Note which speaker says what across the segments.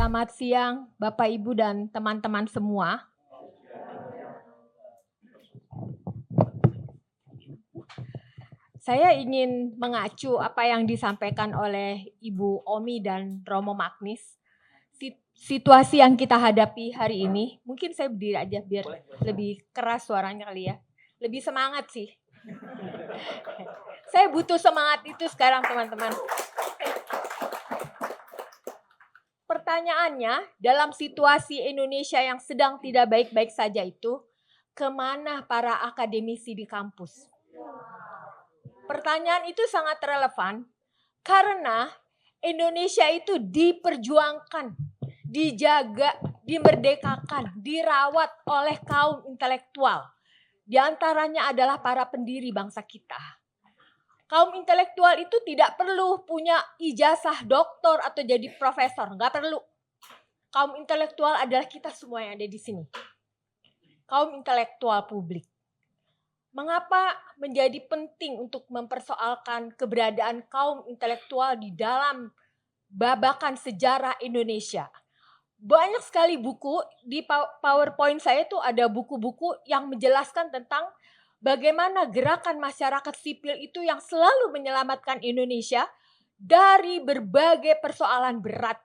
Speaker 1: Selamat siang Bapak Ibu dan teman-teman semua. Saya ingin mengacu apa yang disampaikan oleh Ibu Omi dan Romo Magnis. Situasi yang kita hadapi hari ini, mungkin saya berdiri aja biar lebih keras suaranya kali ya. Lebih semangat sih. Saya butuh semangat itu sekarang teman-teman. Pertanyaannya, dalam situasi Indonesia yang sedang tidak baik-baik saja itu, kemana para akademisi di kampus? Pertanyaan itu sangat relevan karena Indonesia itu diperjuangkan, dijaga, dimerdekakan, dirawat oleh kaum intelektual. Di antaranya adalah para pendiri bangsa kita. Kaum intelektual itu tidak perlu punya ijazah doktor atau jadi profesor, nggak perlu. Kaum intelektual adalah kita semua yang ada di sini. Kaum intelektual publik. Mengapa menjadi penting untuk mempersoalkan keberadaan kaum intelektual di dalam babakan sejarah Indonesia? Banyak sekali buku, di PowerPoint saya itu ada buku-buku yang menjelaskan tentang bagaimana gerakan masyarakat sipil itu yang selalu menyelamatkan Indonesia dari berbagai persoalan berat.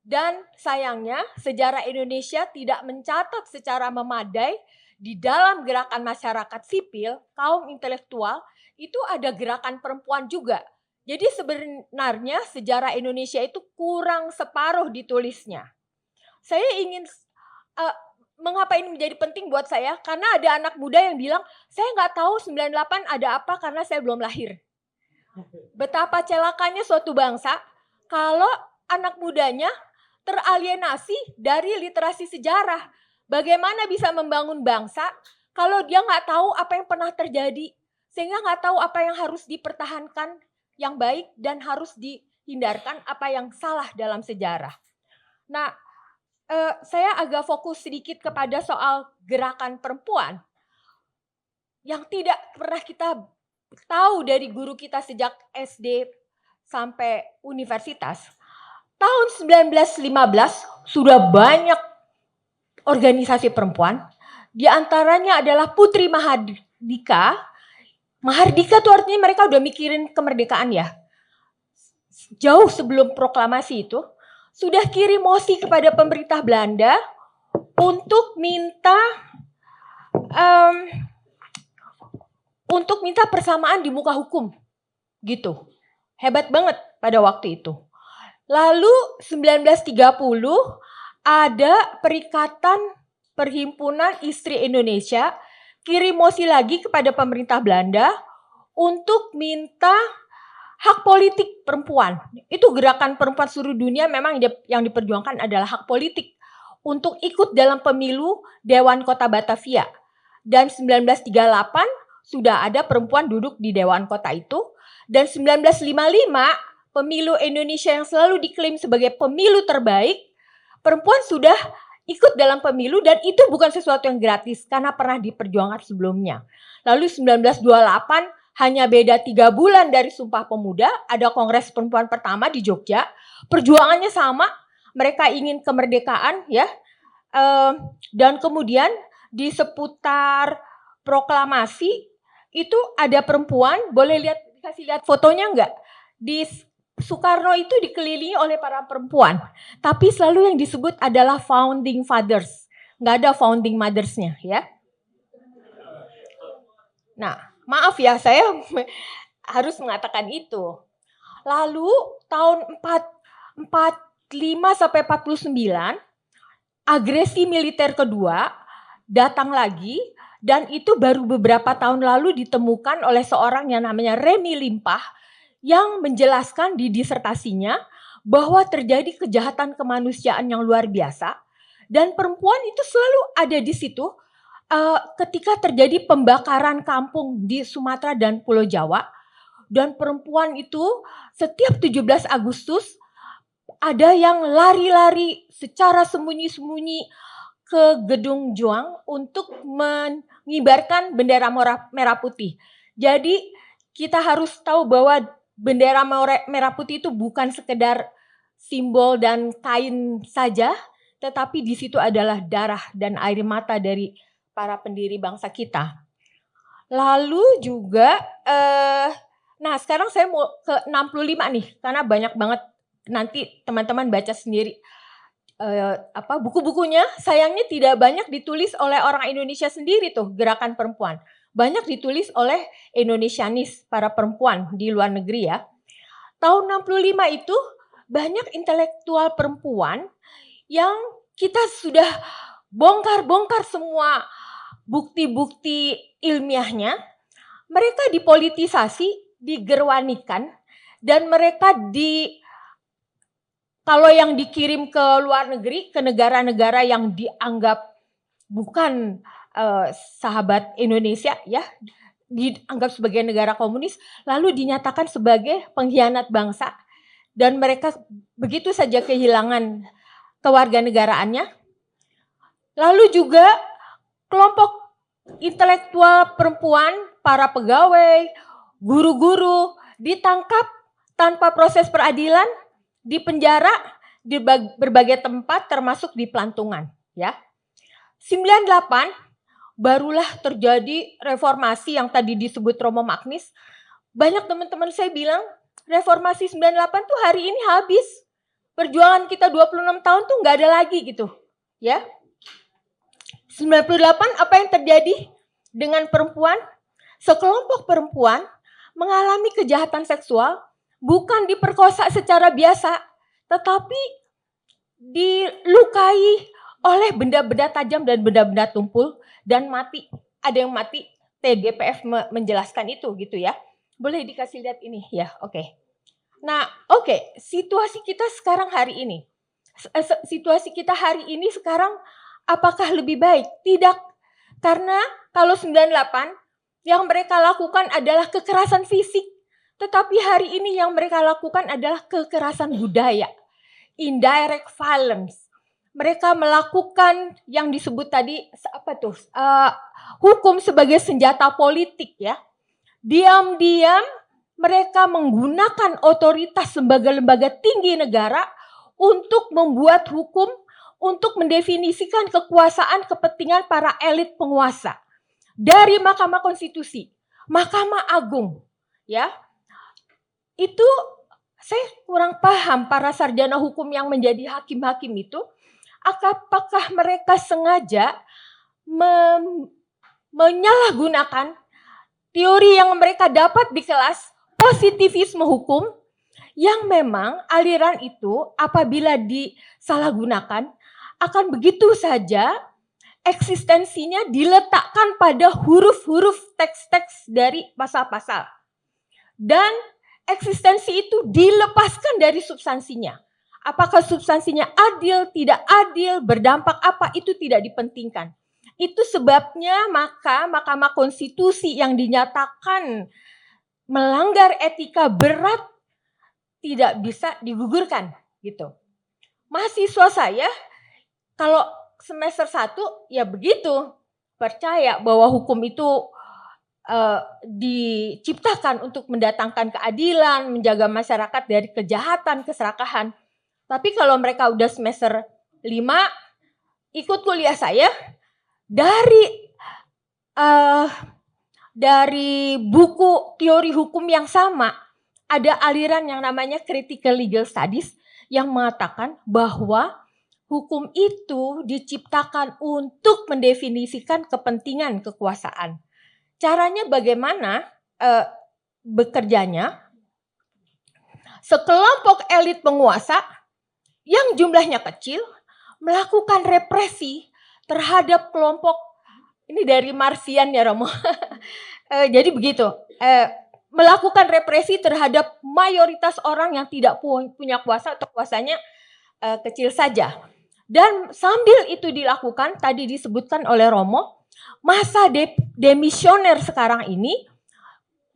Speaker 1: Dan sayangnya sejarah Indonesia tidak mencatat secara memadai di dalam gerakan masyarakat sipil, kaum intelektual, itu ada gerakan perempuan juga. Jadi sebenarnya sejarah Indonesia itu kurang separuh ditulisnya. Saya ingin mengapa ini menjadi penting buat saya? Karena ada anak muda yang bilang, saya nggak tahu 98 ada apa karena saya belum lahir. Betapa celakanya suatu bangsa kalau anak mudanya teralienasi dari literasi sejarah. Bagaimana bisa membangun bangsa kalau dia nggak tahu apa yang pernah terjadi, sehingga nggak tahu apa yang harus dipertahankan yang baik dan harus dihindarkan apa yang salah dalam sejarah. Nah, saya agak fokus sedikit kepada soal gerakan perempuan yang tidak pernah kita tahu dari guru kita sejak SD sampai universitas. Tahun 1915 sudah banyak organisasi perempuan, di antaranya adalah Putri Mahardika. Mahardika itu artinya mereka udah mikirin kemerdekaan ya. Jauh sebelum proklamasi itu, sudah kirim mosi kepada pemerintah Belanda untuk minta persamaan di muka hukum, gitu. Hebat banget pada waktu itu. Lalu 1930 ada Perikatan Perhimpunan Istri Indonesia kirim mosi lagi kepada pemerintah Belanda untuk minta hak politik perempuan. Itu gerakan perempuan seluruh dunia memang yang diperjuangkan adalah hak politik untuk ikut dalam pemilu Dewan Kota Batavia. Dan 1938 sudah ada perempuan duduk di Dewan Kota itu. Dan 1955 pemilu Indonesia yang selalu diklaim sebagai pemilu terbaik, perempuan sudah ikut dalam pemilu dan itu bukan sesuatu yang gratis karena pernah diperjuangkan sebelumnya. Lalu 1928 hanya beda 3 bulan dari Sumpah Pemuda, ada Kongres Perempuan pertama di Jogja. Perjuangannya sama, mereka ingin kemerdekaan ya. Dan kemudian di seputar proklamasi itu ada perempuan, boleh kasih lihat fotonya enggak? Di Soekarno itu dikelilingi oleh para perempuan, tapi selalu yang disebut adalah founding fathers, nggak ada founding mothers-nya ya. Nah, maaf ya, saya harus mengatakan itu. Lalu tahun 45 sampai 49, agresi militer kedua datang lagi dan itu baru beberapa tahun lalu ditemukan oleh seorang yang namanya Remy Limpah yang menjelaskan di disertasinya bahwa terjadi kejahatan kemanusiaan yang luar biasa dan perempuan itu selalu ada di situ. Ketika terjadi pembakaran kampung di Sumatera dan Pulau Jawa, dan perempuan itu setiap 17 Agustus ada yang lari-lari secara sembunyi-sembunyi ke Gedung Juang untuk mengibarkan bendera merah putih. Jadi kita harus tahu bahwa bendera merah putih itu bukan sekedar simbol dan kain saja, tetapi di situ adalah darah dan air mata dari para pendiri bangsa kita. Lalu juga, nah sekarang saya mau ke 65 nih, karena banyak banget nanti teman-teman baca sendiri. Buku-bukunya sayangnya tidak banyak ditulis oleh orang Indonesia sendiri tuh, gerakan perempuan. Banyak ditulis oleh Indonesianis, para perempuan di luar negeri ya. Tahun 65 itu banyak intelektual perempuan yang kita sudah bongkar-bongkar semua bukti-bukti ilmiahnya. Mereka dipolitisasi, digerwanikan, dan mereka kalau yang dikirim ke luar negeri, ke negara-negara yang dianggap bukan sahabat Indonesia ya, dianggap sebagai negara komunis, lalu dinyatakan sebagai pengkhianat bangsa, dan mereka begitu saja kehilangan kewarganegaraannya. Lalu juga kelompok intelektual perempuan, para pegawai, guru-guru ditangkap tanpa proses peradilan, dipenjara di berbagai tempat termasuk di Pelantungan ya. 98 barulah terjadi reformasi yang tadi disebut Romo Magnis. Banyak teman-teman saya bilang reformasi 98 tuh hari ini habis. Perjuangan kita 26 tahun tuh nggak ada lagi gitu ya. 98 apa yang terjadi dengan perempuan? Sekelompok perempuan mengalami kejahatan seksual, bukan diperkosa secara biasa, tetapi dilukai oleh benda-benda tajam dan benda-benda tumpul dan mati. Ada yang mati, TGPF menjelaskan itu gitu ya. Boleh dikasih lihat ini ya, oke. Nah, oke, situasi kita sekarang hari ini. Situasi kita hari ini sekarang apakah lebih baik? Tidak. Karena kalau 98 yang mereka lakukan adalah kekerasan fisik. Tetapi hari ini yang mereka lakukan adalah kekerasan budaya. Indirect violence. Mereka melakukan yang disebut tadi hukum sebagai senjata politik ya. Diam-diam mereka menggunakan otoritas lembaga-lembaga tinggi negara untuk membuat hukum, untuk mendefinisikan kekuasaan kepentingan para elit penguasa. Dari Mahkamah Konstitusi, Mahkamah Agung, ya. Itu saya kurang paham para sarjana hukum yang menjadi hakim-hakim itu, apakah mereka sengaja menyalahgunakan teori yang mereka dapat di kelas positivisme hukum, yang memang aliran itu apabila disalahgunakan akan begitu saja eksistensinya diletakkan pada huruf-huruf teks-teks dari pasal-pasal. Dan eksistensi itu dilepaskan dari substansinya. Apakah substansinya adil, tidak adil, berdampak apa, itu tidak dipentingkan. Itu sebabnya maka Mahkamah Konstitusi yang dinyatakan melanggar etika berat tidak bisa digugurkan gitu. Mahasiswa saya kalau semester 1 ya begitu, percaya bahwa hukum itu diciptakan untuk mendatangkan keadilan, menjaga masyarakat dari kejahatan, keserakahan. Tapi kalau mereka udah semester 5 ikut kuliah saya, dari buku teori hukum yang sama, ada aliran yang namanya Critical Legal Studies yang mengatakan bahwa hukum itu diciptakan untuk mendefinisikan kepentingan kekuasaan. Caranya bagaimana bekerjanya? Sekelompok elit penguasa yang jumlahnya kecil melakukan represi terhadap kelompok, ini dari Marsian ya Romo. Jadi begitu, melakukan represi terhadap mayoritas orang yang tidak punya kuasa atau kuasanya kecil saja. Dan sambil itu dilakukan, tadi disebutkan oleh Romo, masa demisioner sekarang ini,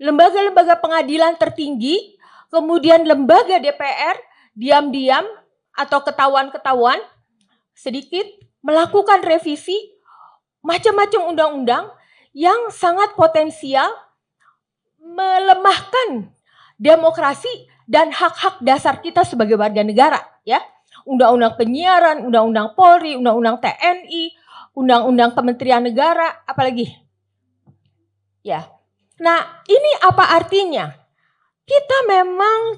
Speaker 1: lembaga-lembaga pengadilan tertinggi, kemudian lembaga DPR, diam-diam atau ketahuan-ketahuan, sedikit melakukan revisi macam-macam undang-undang yang sangat potensial melemahkan demokrasi dan hak-hak dasar kita sebagai warga negara, ya. Undang-undang penyiaran, undang-undang Polri, undang-undang TNI, undang-undang Kementerian Negara, apalagi. Ya. Nah, ini apa artinya? Kita memang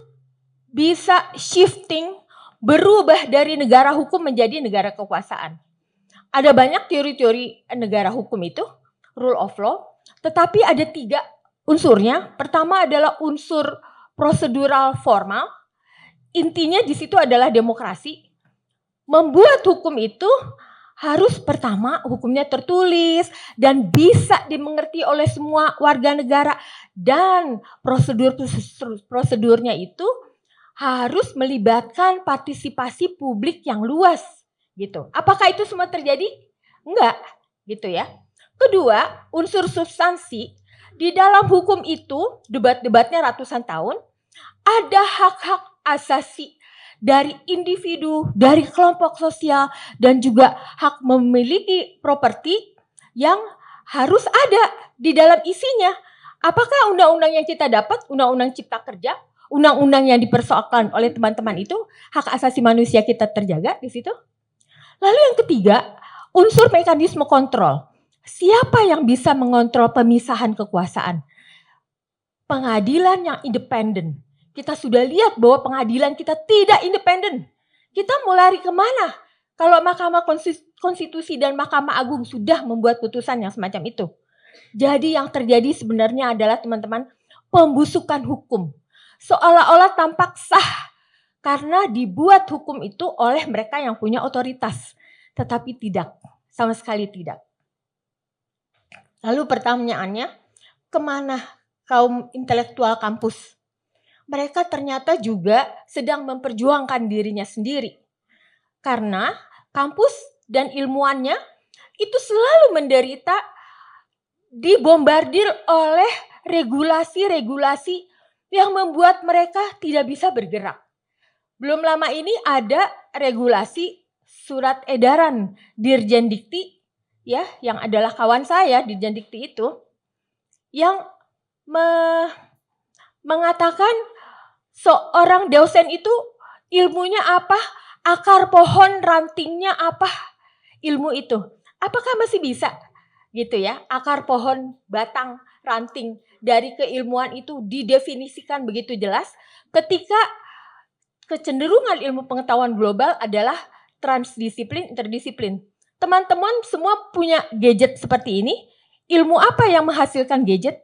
Speaker 1: bisa shifting, berubah dari negara hukum menjadi negara kekuasaan. Ada banyak teori-teori negara hukum itu, rule of law, tetapi ada 3 unsurnya. Pertama adalah unsur prosedural formal. Intinya di situ adalah demokrasi. Membuat hukum itu harus pertama hukumnya tertulis dan bisa dimengerti oleh semua warga negara, dan prosedurnya itu harus melibatkan partisipasi publik yang luas gitu. Apakah itu semua terjadi? Enggak, gitu ya. Kedua, unsur substansi. Di dalam hukum itu, debat-debatnya ratusan tahun, ada hak-hak asasi dari individu, dari kelompok sosial, dan juga hak memiliki properti yang harus ada di dalam isinya. Apakah undang-undang yang kita dapat, undang-undang cipta kerja, undang-undang yang dipersoalkan oleh teman-teman itu, hak asasi manusia kita terjaga di situ? Lalu yang ketiga, unsur mekanisme kontrol. Siapa yang bisa mengontrol pemisahan kekuasaan? Pengadilan yang independen. Kita sudah lihat bahwa pengadilan kita tidak independen. Kita mau lari kemana? Kalau Mahkamah Konstitusi dan Mahkamah Agung sudah membuat putusan yang semacam itu. Jadi yang terjadi sebenarnya adalah teman-teman, pembusukan hukum. Seolah-olah tampak sah karena dibuat hukum itu oleh mereka yang punya otoritas. Tetapi tidak, sama sekali tidak. Lalu pertanyaannya, kemana kaum intelektual kampus? Mereka ternyata juga sedang memperjuangkan dirinya sendiri. Karena kampus dan ilmuannya itu selalu menderita, dibombardir oleh regulasi-regulasi yang membuat mereka tidak bisa bergerak. Belum lama ini ada regulasi surat edaran Dirjen Dikti, ya, yang adalah kawan saya Dirjen Dikti itu, yang mengatakan seorang dosen itu ilmunya apa, akar pohon rantingnya apa, ilmu itu. Apakah masih bisa gitu ya, akar pohon, batang, ranting dari keilmuan itu didefinisikan begitu jelas ketika kecenderungan ilmu pengetahuan global adalah transdisiplin, interdisiplin. Teman-teman semua punya gadget seperti ini. Ilmu apa yang menghasilkan gadget?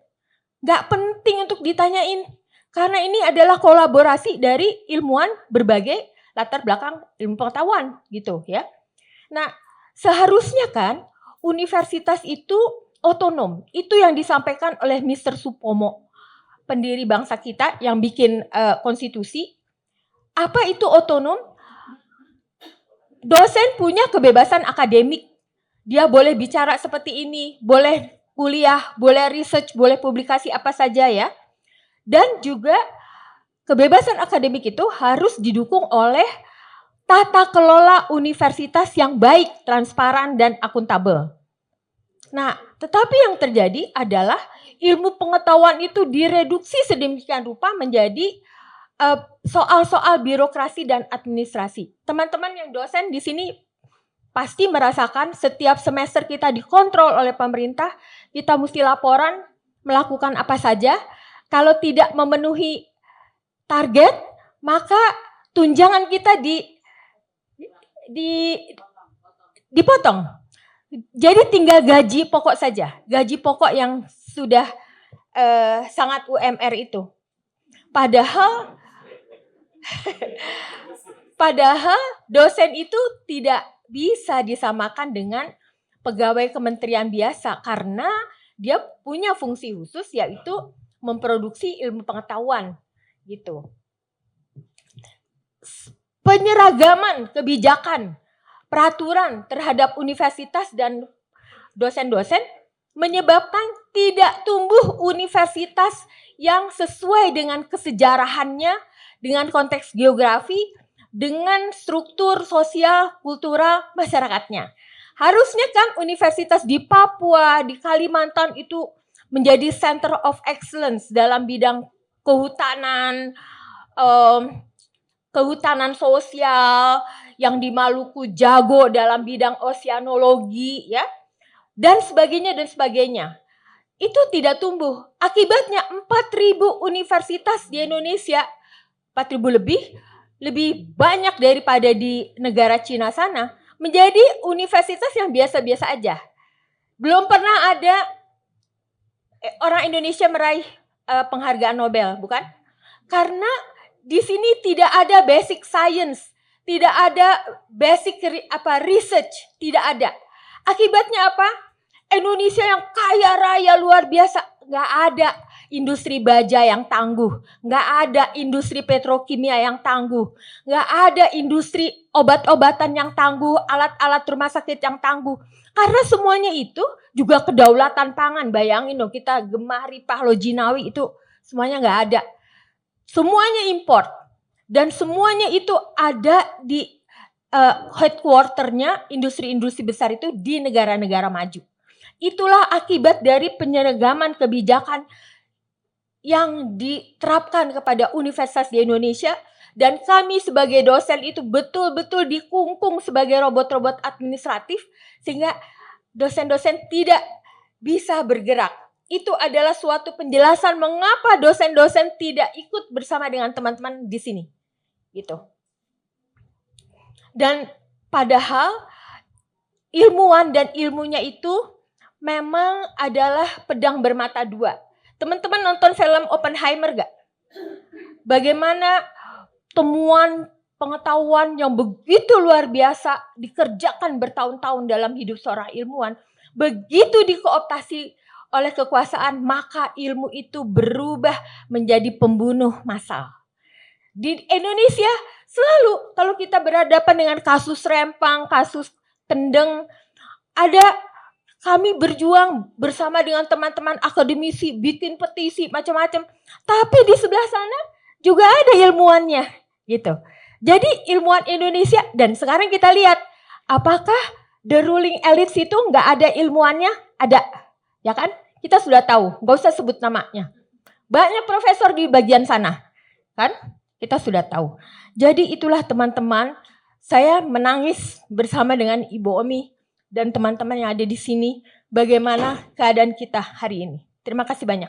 Speaker 1: Gak penting untuk ditanyain. Karena ini adalah kolaborasi dari ilmuwan berbagai latar belakang ilmu pengetahuan gitu ya. Nah, seharusnya kan universitas itu otonom. Itu yang disampaikan oleh Mr. Supomo, pendiri bangsa kita yang bikin konstitusi. Apa itu otonom? Dosen punya kebebasan akademik. Dia boleh bicara seperti ini, boleh kuliah, boleh research, boleh publikasi apa saja ya. Dan juga kebebasan akademik itu harus didukung oleh tata kelola universitas yang baik, transparan, dan akuntabel. Nah, tetapi yang terjadi adalah ilmu pengetahuan itu direduksi sedemikian rupa menjadi soal-soal birokrasi dan administrasi. Teman-teman yang dosen di sini pasti merasakan setiap semester kita dikontrol oleh pemerintah, kita mesti laporan melakukan apa saja. Kalau tidak memenuhi target, maka tunjangan kita dipotong. Jadi tinggal gaji pokok saja, gaji pokok yang sudah sangat UMR itu. Padahal dosen itu tidak bisa disamakan dengan pegawai kementerian biasa karena dia punya fungsi khusus yaitu memproduksi ilmu pengetahuan gitu. Penyeragaman kebijakan, peraturan terhadap universitas dan dosen-dosen menyebabkan tidak tumbuh universitas yang sesuai dengan kesejarahannya, dengan konteks geografi, dengan struktur sosial, kultural masyarakatnya. Harusnya kan universitas di Papua, di Kalimantan itu menjadi center of excellence dalam bidang kehutanan, kehutanan sosial, yang di Maluku jago dalam bidang oceanologi, ya, dan sebagainya dan sebagainya. Itu tidak tumbuh. Akibatnya 4.000 universitas di Indonesia, 4.000 lebih banyak daripada di negara Cina sana, menjadi universitas yang biasa-biasa aja. Belum pernah ada orang Indonesia meraih penghargaan Nobel, bukan? Karena di sini tidak ada basic science, tidak ada basic research, tidak ada. Akibatnya apa? Indonesia yang kaya raya luar biasa, nggak ada industri baja yang tangguh, nggak ada industri petrokimia yang tangguh, nggak ada industri obat-obatan yang tangguh, alat-alat rumah sakit yang tangguh. Karena semuanya itu juga kedaulatan pangan. Bayangin dong, kita gemari Pahlo Jinawi itu semuanya nggak ada. Semuanya import. Dan semuanya itu ada di headquarternya industri-industri besar itu di negara-negara maju. Itulah akibat dari penyeragaman kebijakan yang diterapkan kepada universitas di Indonesia, dan kami sebagai dosen itu betul-betul dikungkung sebagai robot-robot administratif sehingga dosen-dosen tidak bisa bergerak. Itu adalah suatu penjelasan mengapa dosen-dosen tidak ikut bersama dengan teman-teman di sini. Gitu. Dan padahal ilmuwan dan ilmunya itu memang adalah pedang bermata dua. Teman-teman nonton film Oppenheimer gak? Bagaimana temuan pengetahuan yang begitu luar biasa dikerjakan bertahun-tahun dalam hidup seorang ilmuwan, begitu dikooptasi oleh kekuasaan, maka ilmu itu berubah menjadi pembunuh massal. Di Indonesia selalu kalau kita berhadapan dengan kasus Rempang, kasus Kendeng, kami berjuang bersama dengan teman-teman akademisi, bikin petisi macam-macam. Tapi di sebelah sana juga ada ilmuannya, gitu. Jadi ilmuwan Indonesia, dan sekarang kita lihat apakah the ruling elites itu nggak ada ilmuannya? Ada, ya kan? Kita sudah tahu, nggak usah sebut namanya. Banyak profesor di bagian sana, kan? Kita sudah tahu. Jadi itulah teman-teman, saya menangis bersama dengan Ibu Omi dan teman-teman yang ada di sini, bagaimana keadaan kita hari ini. Terima kasih banyak.